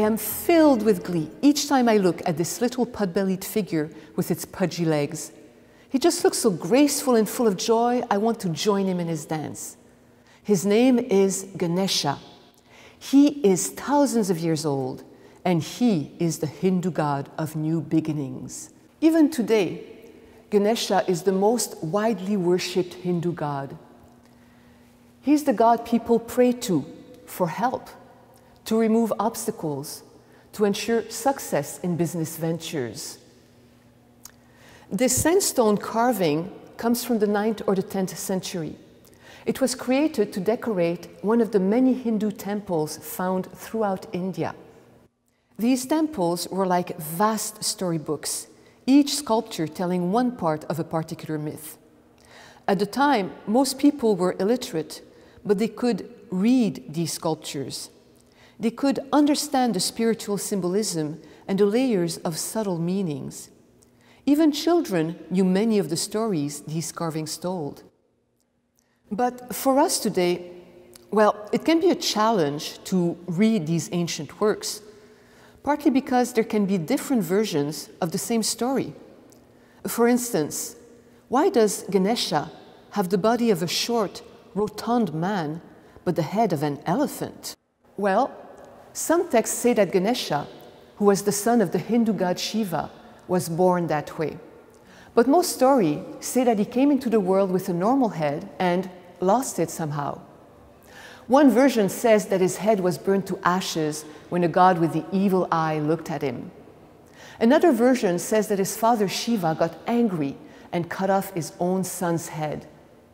am filled with glee each time I look at this little pot-bellied figure with its pudgy legs. He just looks so graceful and full of joy, I want to join him in his dance. His name is Ganesha. He is thousands of years old, and he is the Hindu god of new beginnings. Even today, Ganesha is the most widely worshipped Hindu god. He's the god people pray to for help, to remove obstacles, to ensure success in business ventures. This sandstone carving comes from the 9th or the 10th century. It was created to decorate one of the many Hindu temples found throughout India. These temples were like vast storybooks, each sculpture telling one part of a particular myth. At the time, most people were illiterate, but they could read these sculptures. They could understand the spiritual symbolism and the layers of subtle meanings. Even children knew many of the stories these carvings told. But for us today, well, it can be a challenge to read these ancient works, partly because there can be different versions of the same story. For instance, why does Ganesha have the body of a short, rotund man, but the head of an elephant? Well, some texts say that Ganesha, who was the son of the Hindu god Shiva, was born that way. But most stories say that he came into the world with a normal head and lost it somehow. One version says that his head was burned to ashes when a god with the evil eye looked at him. Another version says that his father Shiva got angry and cut off his own son's head,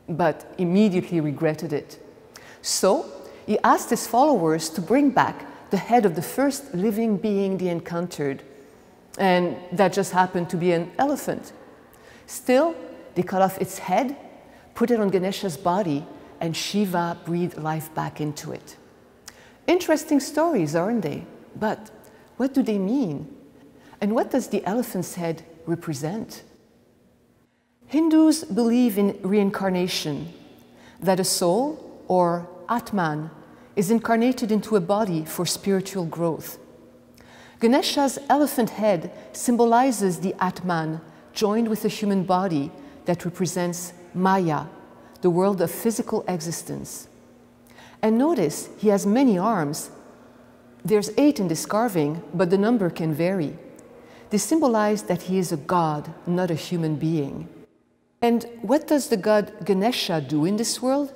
but immediately regretted it. So he asked his followers to bring back the head of the first living being they encountered, and that just happened to be an elephant. Still, they cut off its head, put it on Ganesha's body, and Shiva breathed life back into it. Interesting stories, aren't they? But what do they mean? And what does the elephant's head represent? Hindus believe in reincarnation, that a soul, or Atman, is incarnated into a body for spiritual growth. Ganesha's elephant head symbolizes the Atman joined with a human body that represents Maya, the world of physical existence. And notice, he has many arms. There's 8 in this carving, but the number can vary. They symbolize that he is a god, not a human being. And what does the god Ganesha do in this world?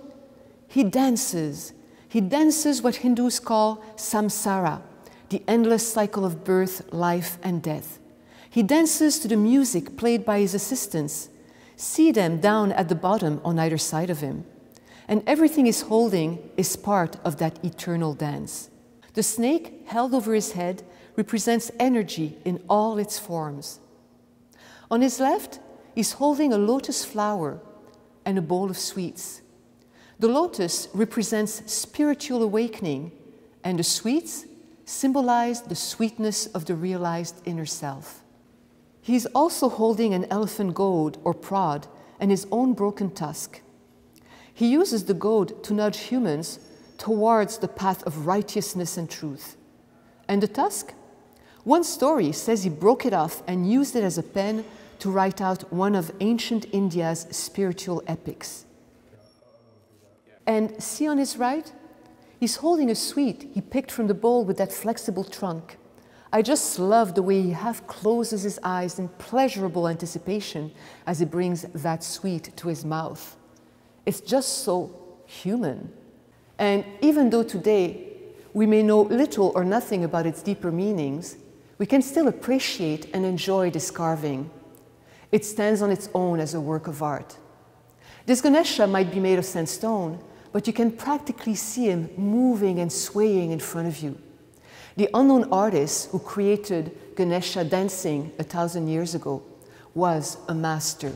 He dances. He dances what Hindus call samsara, the endless cycle of birth, life, and death. He dances to the music played by his assistants. See them down at the bottom on either side of him. And everything he's holding is part of that eternal dance. The snake held over his head represents energy in all its forms. On his left, he's holding a lotus flower and a bowl of sweets. The lotus represents spiritual awakening, and the sweets symbolize the sweetness of the realized inner self. He's also holding an elephant goad or prod and his own broken tusk. He uses the goad to nudge humans towards the path of righteousness and truth. And the tusk? One story says he broke it off and used it as a pen to write out one of ancient India's spiritual epics. And see on his right? He's holding a sweet he picked from the bowl with that flexible trunk. I just love the way he half closes his eyes in pleasurable anticipation as he brings that sweet to his mouth. It's just so human. And even though today we may know little or nothing about its deeper meanings, we can still appreciate and enjoy this carving. It stands on its own as a work of art. This Ganesha might be made of sandstone, but you can practically see him moving and swaying in front of you. The unknown artist who created Ganesha dancing 1,000 years ago was a master.